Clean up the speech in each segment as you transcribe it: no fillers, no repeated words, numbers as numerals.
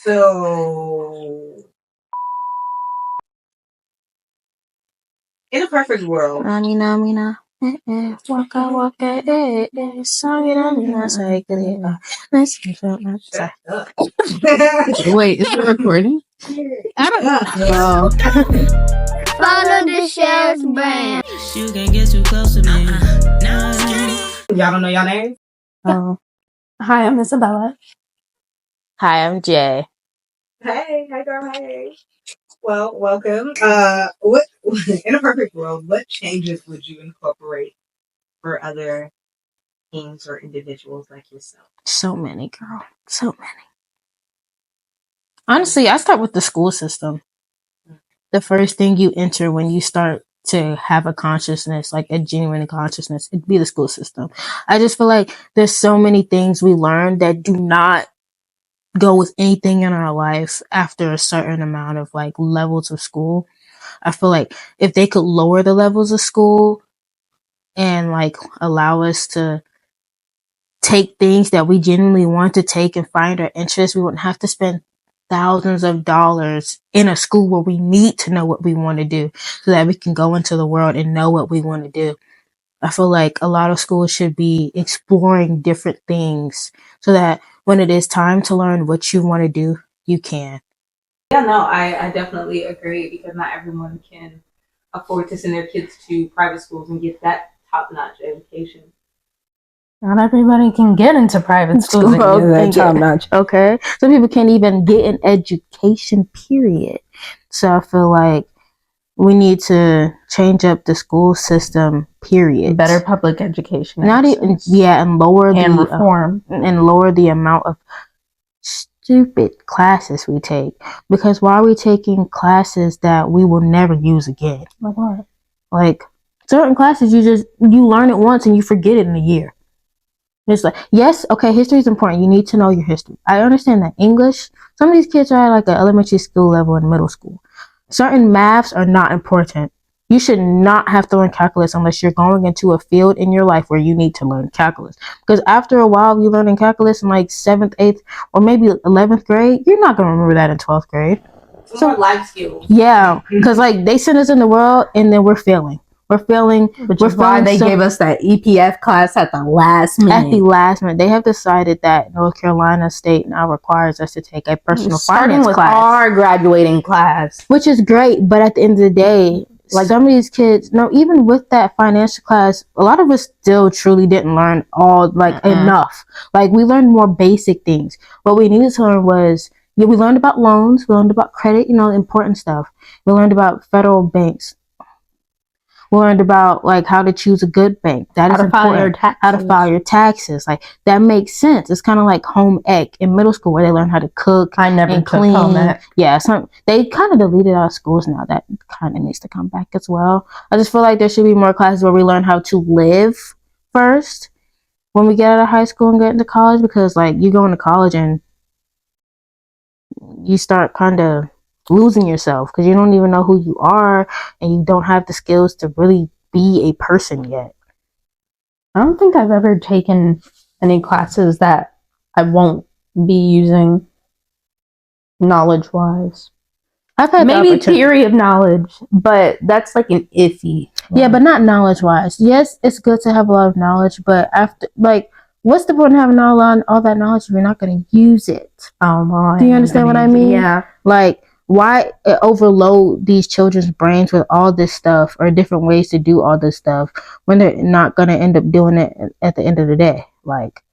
So, in a perfect world, Waka waka Wait, is it recording? I don't know. Follow the Chellez brand. You can't get too close to me. Y'all don't know y'all names? Oh. Hi, I'm Isabella. Hi, I'm Jay. Hey girl, hey. Well, welcome. What in a perfect world, what changes would you incorporate for other teams or individuals like yourself? So many, girl. So many. Honestly, I start with the school system. The first thing you enter when you start to have a consciousness, like a genuine consciousness, it'd be the school system. I just feel like there's so many things we learn that do not go with anything in our life after a certain amount of like levels of school. I feel like if they could lower the levels of school and like allow us to take things that we genuinely want to take and find our interest, we wouldn't have to spend thousands of dollars in a school where we need to know what we want to do so that we can go into the world and know what we want to do. I feel like a lot of schools should be exploring different things so that when it is time to learn what you want to do, you can. Yeah, no, I definitely agree because not everyone can afford to send their kids to private schools and get that top-notch education. Not everybody can get into private schools and get that top-notch. Okay. Some people can't even get an education, period. So I feel like we need to change up the school system, period. Better public education. Not even, yeah, and lower and reform. And lower the amount of stupid classes we take. Because why are we taking classes that we will never use again? Like what? Like certain classes you learn it once and you forget it in a year. It's like, yes, okay, history is important. You need to know your history. I understand that. English, some of these kids are at like an elementary school level and middle school. Certain maths are not important. You should not have to learn calculus unless you're going into a field in your life where you need to learn calculus. Because after a while, you learning calculus in like 7th, 8th, or maybe 11th grade, you're not going to remember that in 12th grade. So life skills. Yeah, because like they send us in the world and then we're failing. We're failing. Which is why they gave us that EPF class at the last minute. At the last minute. They have decided that North Carolina State now requires us to take a personal finance class. Our graduating class. Which is great, but at the end of the day, like some of these kids, no, even with that financial class, a lot of us still truly didn't learn all, like, enough. Like, we learned more basic things. What we needed to learn was, yeah, we learned about loans, we learned about credit, important stuff. We learned about federal banks. We learned about like how to choose a good bank. That is important. How to file your taxes. Like that makes sense. It's kind of like home ec in middle school where they learn how to cook. I never and took clean. Home ec. Yeah, they kind of deleted out of schools now. That kind of needs to come back as well. I just feel like there should be more classes where we learn how to live first when we get out of high school and get into college, because like you go into college and you start kind of losing yourself because you don't even know who you are and you don't have the skills to really be a person yet. I don't think I've ever taken any classes that I won't be using knowledge-wise. I've had maybe theory of knowledge, but that's like an iffy one. Yeah, but not knowledge-wise. Yes, it's good to have a lot of knowledge, but after, like, what's the point of having all that knowledge if you're not going to use it? Oh, well, do you understand what I mean? Yeah. Like, why overload these children's brains with all this stuff or different ways to do all this stuff when they're not going to end up doing it at the end of the day? Like,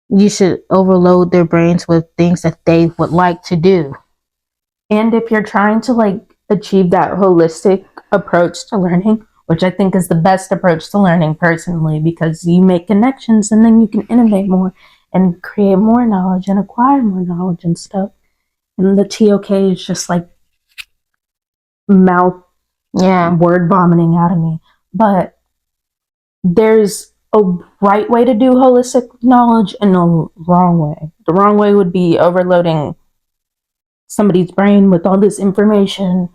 you should overload their brains with things that they would like to do. And if you're trying to like achieve that holistic approach to learning, which I think is the best approach to learning personally, because you make connections and then you can innovate more and create more knowledge and acquire more knowledge and stuff. And the TOK is just like word vomiting out of me. But there's a right way to do holistic knowledge and a wrong way. The wrong way would be overloading somebody's brain with all this information,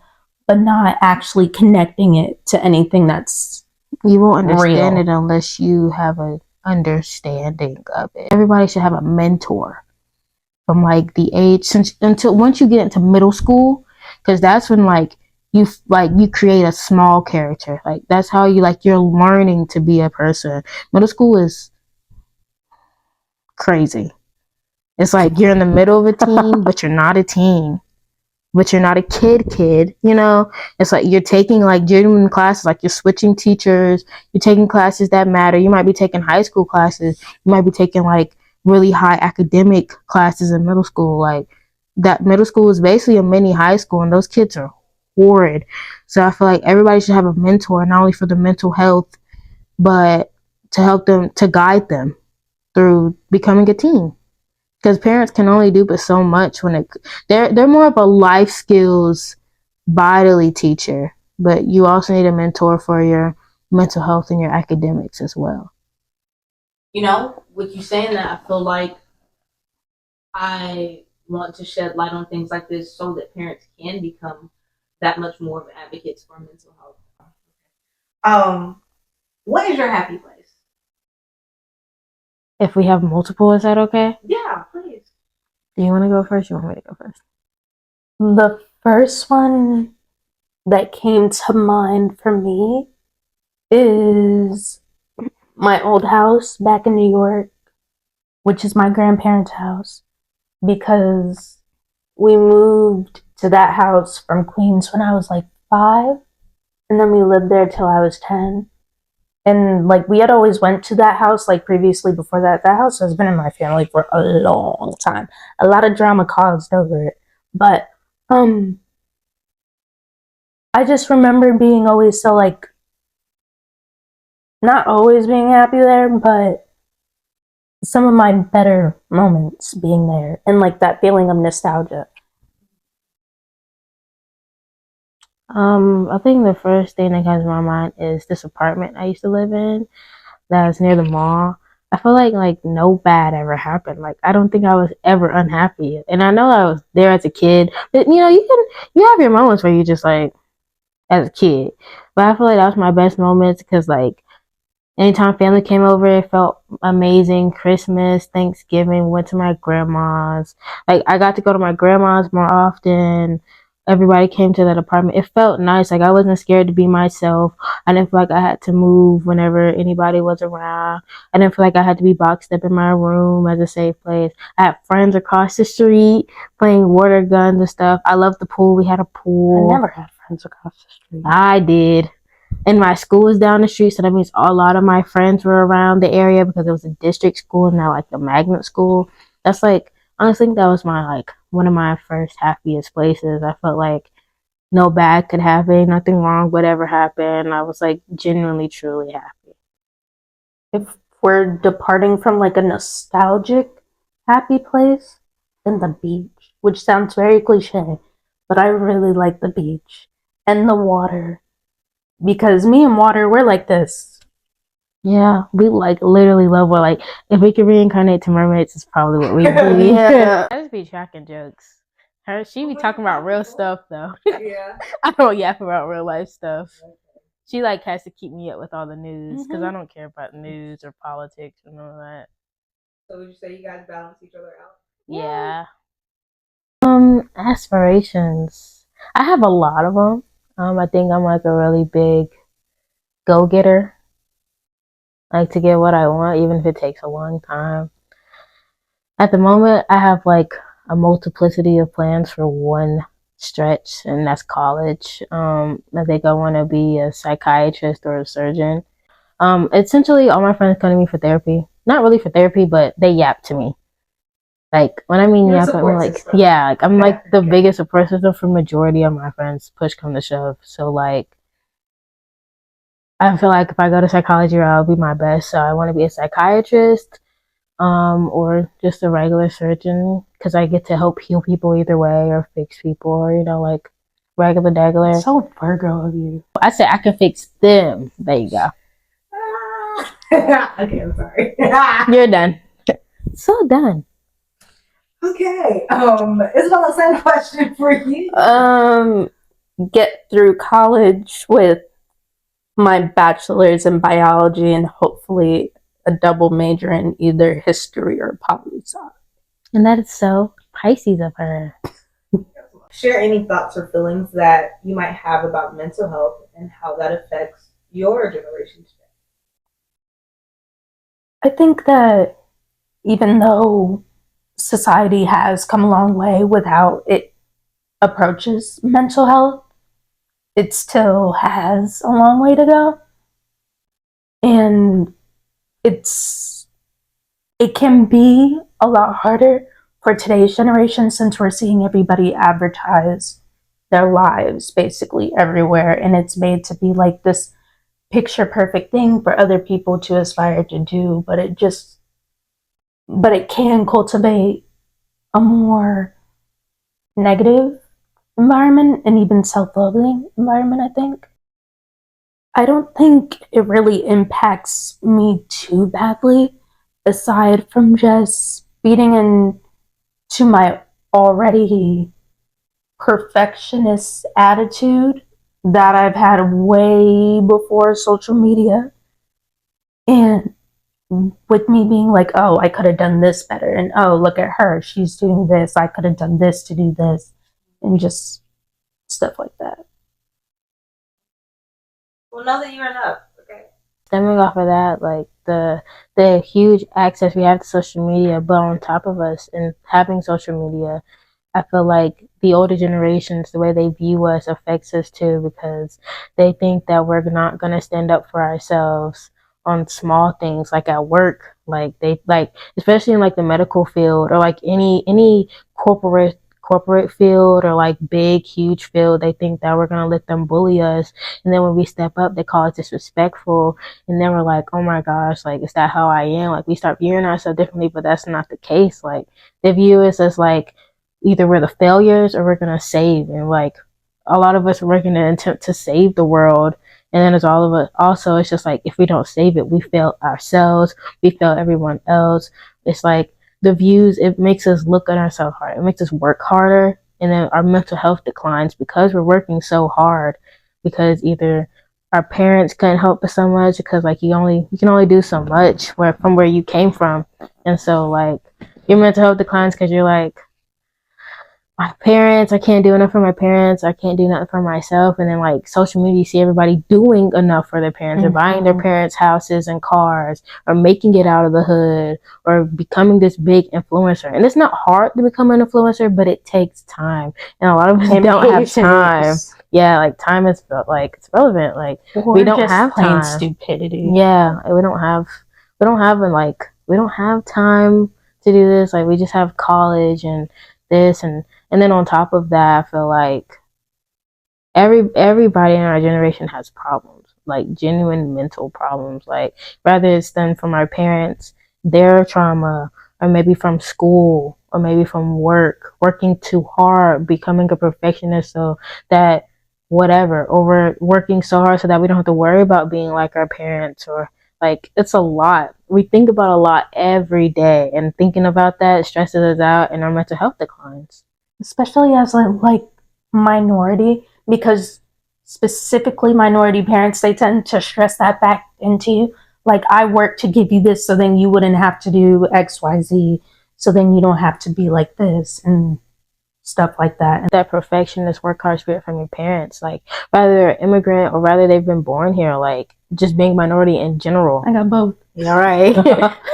but not actually connecting it to anything that's you won't understand it unless you have an understanding of it. Everybody should have a mentor. from like the age until once you get into middle school, because that's when you create a small character. Like that's how you're learning to be a person. Middle school is crazy. It's like you're in the middle of a teen, but you're not a teen. But you're not a kid, you know? It's like you're taking like genuine classes, like you're switching teachers, you're taking classes that matter. You might be taking high school classes, you might be taking like really high academic classes in middle school. Like that middle school is basically a mini high school, and those kids are horrid. So I feel like everybody should have a mentor, not only for the mental health, but to help them, to guide them through becoming a teen, because parents can only do but so much when they're more of a life skills bodily teacher, but you also need a mentor for your mental health and your academics as well. You know, with you saying that, I feel like I want to shed light on things like this so that parents can become that much more of advocates for mental health. What is your happy place? If we have multiple, is that okay? Yeah, please. Do you want to go first? You want me to go first? The first one that came to mind for me is my old house back in New York, which is my grandparents' house, because we moved to that house from Queens when I was like 5, and then we lived there till I was 10. And like we had always went to that house like previously before that. That house has been in my family for a long time. A lot of drama caused over it. But I just remember being always so like, not always being happy there, but some of my better moments being there, and like that feeling of nostalgia. I think the first thing that comes to my mind is this apartment I used to live in that was near the mall. I feel like no bad ever happened. Like I don't think I was ever unhappy. And I know I was there as a kid. But you know, you have your moments where you just like as a kid. But I feel like that was my best moments because like anytime family came over, it felt amazing. Christmas, Thanksgiving, went to my grandma's. Like I got to go to my grandma's more often. Everybody came to that apartment. It felt nice. Like I wasn't scared to be myself. I didn't feel like I had to move whenever anybody was around. I didn't feel like I had to be boxed up in my room as a safe place. I had friends across the street playing water guns and stuff. I loved the pool. We had a pool. I never had friends across the street. I did. And my school was down the street, so that means a lot of my friends were around the area because it was a district school and not like the magnet school. That's like, honestly, that was my like one of my first happiest places. I felt like no bad could happen, nothing wrong would ever happen. I was like genuinely, truly happy. If we're departing from like a nostalgic happy place, then the beach, which sounds very cliche, but I really like the beach and the water. Because me and water, we're like this. Yeah, we like literally love water. Like if we could reincarnate to mermaids, it's probably what we do. Yeah. I just be cracking jokes. She be talking about real stuff though. Yeah. I don't yap about real life stuff. She like has to keep me up with all the news because I don't care about news or politics and all that. So would you say you guys balance each other out? Yeah. Aspirations. I have a lot of them. I think I'm like a really big go-getter. Like to get what I want, even if it takes a long time. At the moment, I have like a multiplicity of plans for one stretch, and that's college. I think I want to be a psychiatrist or a surgeon. Essentially, all my friends come to me for therapy. Not really for therapy, but they yap to me. Like when I mean You're a yap, I'm support like system. yeah, like I'm like the biggest support system for majority of my friends. Push come to shove, so like I feel like if I go to psychology, I'll be my best. So I want to be a psychiatrist, or just a regular surgeon because I get to help heal people either way or fix people or you know like regular daggler. So Virgo of you. I said I can fix them. There you go. Okay, I'm sorry. You're done. So done. Okay. Isabel, the same question for you. Get through college with my bachelor's in biology and hopefully a double major in either history or poli sci. And that is so Pisces of her. Share any thoughts or feelings that you might have about mental health and how that affects your generation today. I think that even though society has come a long way with how it approaches mental health, it still has a long way to go. And it can be a lot harder for today's generation since we're seeing everybody advertise their lives basically everywhere, and it's made to be like this picture perfect thing for other people to aspire to do, but it can cultivate a more negative environment and even self-loathing environment, I think. I don't think it really impacts me too badly, aside from just feeding into my already perfectionist attitude that I've had way before social media. And with me being like, oh, I could have done this better. And oh, look at her. She's doing this. I could have done this to do this. And just stuff like that. Well, know that you're enough. Okay. Stemming off of that, like the huge access we have to social media, but on top of us and having social media, I feel like the older generations, the way they view us affects us too, because they think that we're not going to stand up for ourselves on small things like at work, like they like, especially in like the medical field or like any corporate field or like big huge field. They think that we're going to let them bully us, and then when we step up they call it disrespectful, and then we're like, oh my gosh, like is that how I am? Like we start viewing ourselves differently, but that's not the case. Like they view us as like either we're the failures or we're gonna save, and like a lot of us are working in an attempt to save the world, and then as all of us also, it's just like if we don't save it, we fail ourselves, we fail everyone else. It's like the views, it makes us look at ourselves harder, it makes us work harder, and then our mental health declines because we're working so hard, because either our parents couldn't help us so much, because like you can only do so much where you came from, and so like your mental health declines because you're like, my parents, I can't do enough for my parents, I can't do nothing for myself. And then like social media, you see everybody doing enough for their parents, or buying their parents houses and cars, or making it out of the hood, or becoming this big influencer. And it's not hard to become an influencer, but it takes time, and a lot of us don't have time. Yeah, like time is like it's relevant. Like or we don't just have plain time. stupidity. Yeah, we don't have time to do this. Like we just have college and this, and then on top of that, I feel like everybody in our generation has problems, like genuine mental problems. Like whether it's done from our parents, their trauma, or maybe from school, or maybe from working too hard, becoming a perfectionist, so that whatever, over working so hard so that we don't have to worry about being like our parents, or like it's a lot. We think about a lot every day, and thinking about that stresses us out, and our mental health declines. Especially as a like minority, because specifically minority parents, they tend to stress that back into you. Like, I work to give you this so then you wouldn't have to do XYZ, so then you don't have to be like this and stuff like that. That perfectionist work hard spirit from your parents, like whether they're immigrant or whether they've been born here, like just being minority in general. I got both. All right.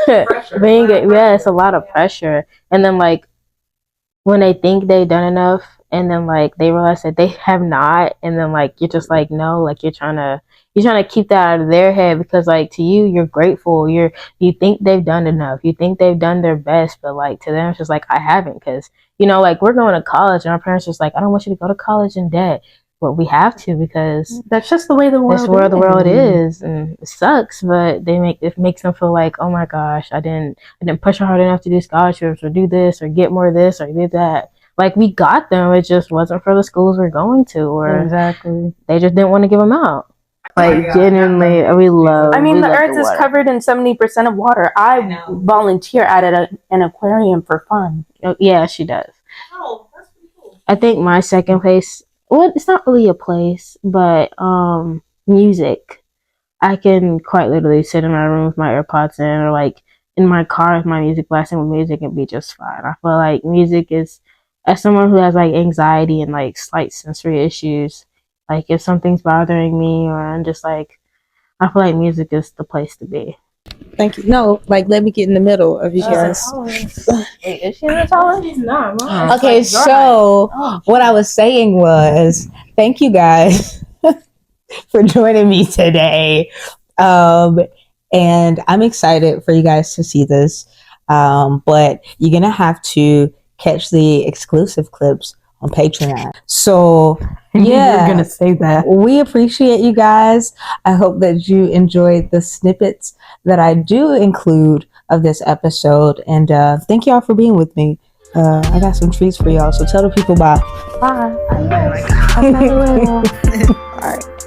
It's a lot of pressure. And then like when they think they've done enough, and then like they realize that they have not, and then like you're just like, no, like you're trying to keep that out of their head, because like to you, you're grateful, you think they've done enough, you think they've done their best, but like to them it's just like, I haven't, because like we're going to college and our parents just like, I don't want you to go to college in debt, but we have to, because that's just the way the world the world is, and it sucks. But it makes them feel like, oh my gosh, I didn't push hard enough to do scholarships or do this or get more of this or do that. Like we got them, it just wasn't for the schools we're going to, or exactly they just didn't want to give them out. Like genuinely, we love. I mean, we the love earth is water. covered in 70% of water. I volunteer at an aquarium for fun. Oh, yeah, she does. Oh, that's pretty cool. I think my second place, well, it's not really a place, but music. I can quite literally sit in my room with my AirPods in, or like in my car with my music blasting with music and be just fine. I feel like music is, as someone who has like anxiety and like slight sensory issues, like if something's bothering me or I'm just like, I feel like music is the place to be. Thank you. No, like let me get in the middle of you guys. Wait, is she the tallest? She's not. Okay, so what I was saying was, thank you guys for joining me today. And I'm excited for you guys to see this. But you're gonna have to catch the exclusive clips on Patreon. So yeah, You're gonna say that. we appreciate you guys. I hope that you enjoyed the snippets that I do include of this episode. And thank y'all for being with me. I got some treats for y'all. So tell the people bye. Bye. Adios. Hasta luego. All right.